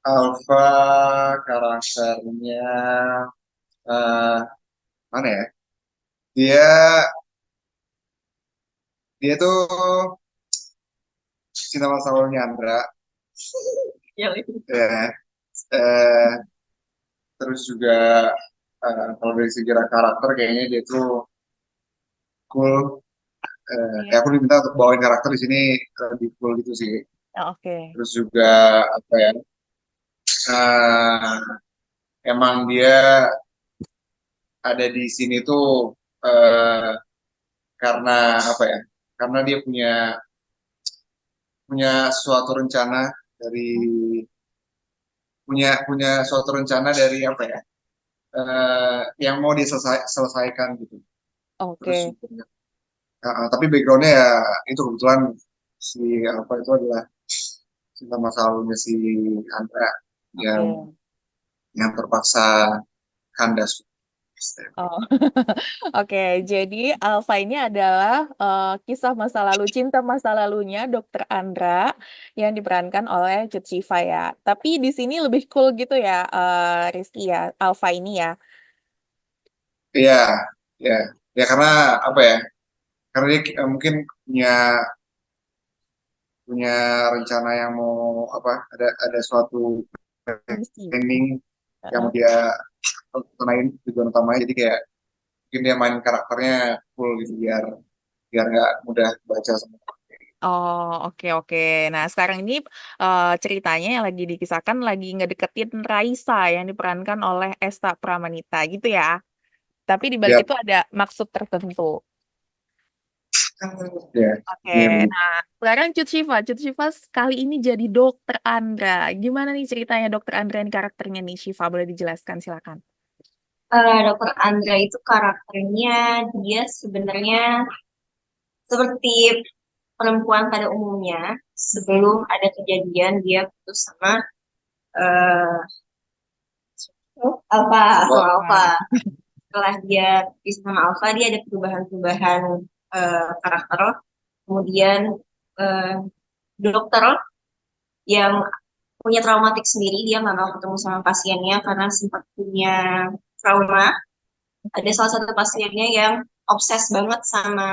Alpha karakternya eh mana ya? Dia dia tuh cinta masa lalunya Andra, Ya, itu. ya. Eh, Terus juga kalau dari segi karakter kayaknya dia tuh cool. Iya. Ya aku diminta untuk bawain karakter di sini lebih cool gitu sih. Oh, oke. Terus juga apa ya? eh, Emang dia ada di sini tuh eh, karena apa ya? Karena dia punya punya suatu rencana dari punya punya suatu rencana dari apa ya? Yang mau diselesaikan gitu. Terus Oke. juga, tapi backgroundnya ya itu kebetulan si apa itu adalah cinta masa lalunya si Andra yang Oke. terpaksa kandas. Oh, oke. Jadi Alfa ini adalah kisah masa lalu, cinta masa lalunya Dokter Andra yang diperankan oleh Cut Siva ya. Tapi di sini lebih cool gitu ya, Rizky ya, Alfa ini ya. Iya, ya, ya karena apa ya? Karena dia mungkin punya punya rencana yang mau apa? Ada suatu Misi. planning yang Heeh. mau dia tenain tujuan utamanya. Jadi kayak mungkin dia main karakternya full gitu biar biar nggak mudah baca sama. Oh, oke oke. Nah, sekarang ini ceritanya yang lagi dikisahkan lagi ngedeketin Raisa yang diperankan oleh Esta Pramanita gitu ya. Tapi di balik Ya, itu ada maksud tertentu. ya, Oke, ya begitu. nah sekarang Cut Shiva kali ini jadi Dokter Andra. Gimana nih ceritanya Dokter Andra ini karakternya nih, Shiva boleh dijelaskan silakan. Dokter Andra itu karakternya dia sebenarnya seperti perempuan pada umumnya. Sebelum ada kejadian dia putus sama eh Alfa atau Alfa. Wah, Setelah dia pisah sama Alfa, dia ada perubahan-perubahan karakter. Kemudian eh, dokter yang punya traumatik sendiri, dia nggak mau ketemu sama pasiennya karena sempat punya trauma. Ada salah satu pasiennya yang obses banget sama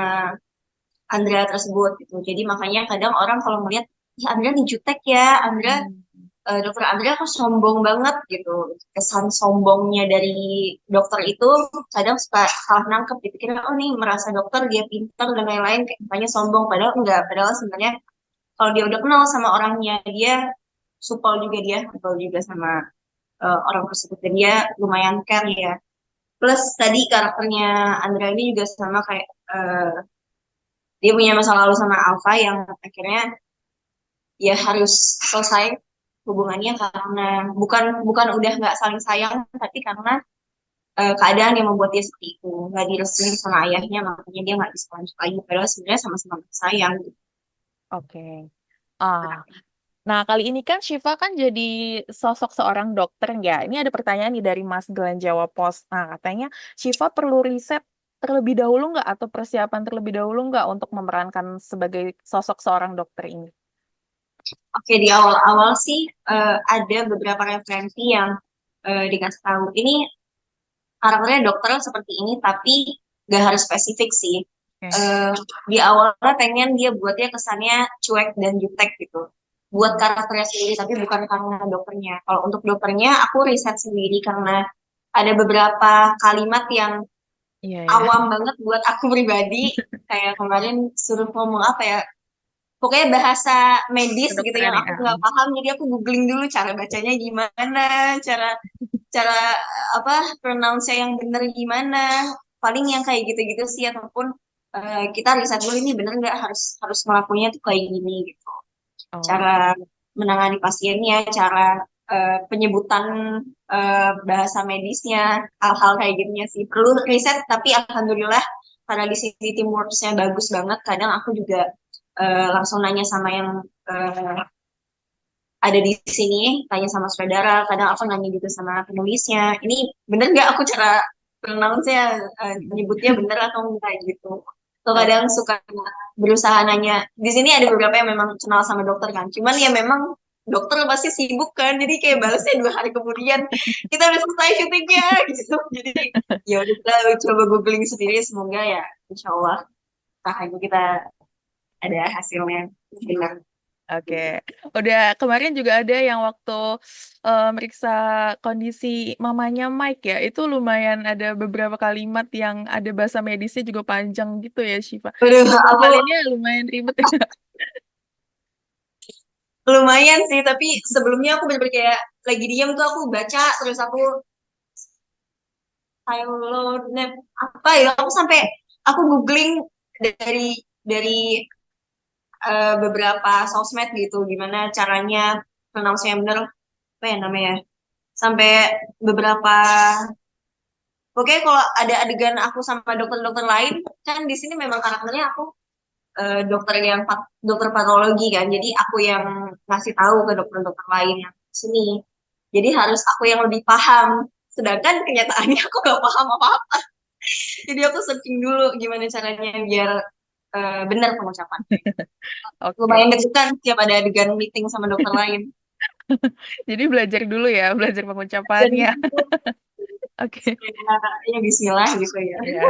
Andra tersebut gitu. Jadi makanya kadang orang kalau melihat, ya Andra nih jutek ya, Andra Hmm. dokter Andra kok sombong banget gitu. Kesan sombongnya dari dokter itu kadang suka salah nangkep dipikir oh nih merasa dokter dia pintar dan lain-lain kayak makanya sombong padahal enggak padahal sebenarnya kalau dia udah kenal sama orangnya dia supel juga sama orang tersebut dan dia lumayan care ya. Plus tadi karakternya Andra ini juga sama kayak dia punya masa lalu sama Alpha yang akhirnya ya harus selesai hubungannya karena bukan bukan udah nggak saling sayang tapi karena keadaan yang membuat dia seperti itu nggak direstuin sama ayahnya makanya dia nggak bisa lanjut lagi padahal sebenarnya sama-sama sayang gitu. Oke. Ah, nah kali ini kan Shiva kan jadi sosok seorang dokter ya. Ini ada pertanyaan nih dari Mas Glenn Jawa Pos. Nah katanya Shiva perlu riset terlebih dahulu nggak atau persiapan terlebih dahulu nggak untuk memerankan sebagai sosok seorang dokter ini? Oke, di awal-awal sih ada beberapa referensi yang dikasih tahu. Ini karakternya dokter seperti ini, tapi gak harus spesifik sih. Oke. Di awalnya pengen dia buatnya kesannya cuek dan jutek gitu. Buat karakternya sendiri, tapi bukan karena dokternya. Kalau untuk dokternya, aku riset sendiri karena ada beberapa kalimat yang iya, iya. Awam banget buat aku pribadi. Kayak kemarin suruh ngomong apa ya, pokoknya bahasa medis gitu yang Kedokteran aku ya. nggak paham jadi aku googling dulu cara bacanya gimana cara cara apa pronounce yang bener gimana paling yang kayak gitu-gitu sih ataupun kita riset dulu ini bener nggak harus harus ngelakuinnya tuh kayak gini gitu Oh, cara menangani pasiennya cara penyebutan bahasa medisnya hal-hal kayak gitunya sih perlu riset tapi alhamdulillah karena di sini teamworksnya bagus banget kadang aku juga langsung nanya sama yang eh, ada di sini, tanya sama saudara, kadang aku nanya juga sama penulisnya, ini bener nggak aku cara pronounce-nya, menyebutnya bener atau enggak gitu. Atau oh, kadang suka berusaha nanya, di sini ada beberapa yang memang kenal sama dokter kan, cuman ya memang dokter pasti sibuk kan, jadi kayak balasnya 2 hari kemudian kita udah selesai syutingnya gitu. Jadi ya udah kita coba googling sendiri, semoga ya insya Allah tak kita ada hasilnya benar. Oke, udah kemarin juga ada yang waktu meriksa kondisi mamanya Mike ya, itu lumayan ada beberapa kalimat yang ada bahasa medisnya juga panjang gitu ya, Syifa. Aduh, Itu aku ngapalinnya lumayan ribet ya. lumayan sih, tapi sebelumnya aku bener-bener kayak lagi diam tuh aku baca, terus aku Tylenol apa ya, aku sampai aku googling dari beberapa sosmed gitu, gimana caranya pronounce yang bener, apa ya namanya, sampai beberapa, pokoknya kalau ada adegan aku sama dokter-dokter lain, kan di sini memang karakternya aku dokter patologi kan, jadi aku yang ngasih tahu ke dokter-dokter lain yang di sini, jadi harus aku yang lebih paham, sedangkan kenyataannya aku gak paham apa-apa. Jadi aku searching dulu gimana caranya biar benar pengucapan. Oke, Lumayan deg-degan tiap ada adegan meeting sama dokter lain. jadi belajar dulu ya, belajar Dan pengucapannya. Oke, ya Bismillah gitu ya. ya.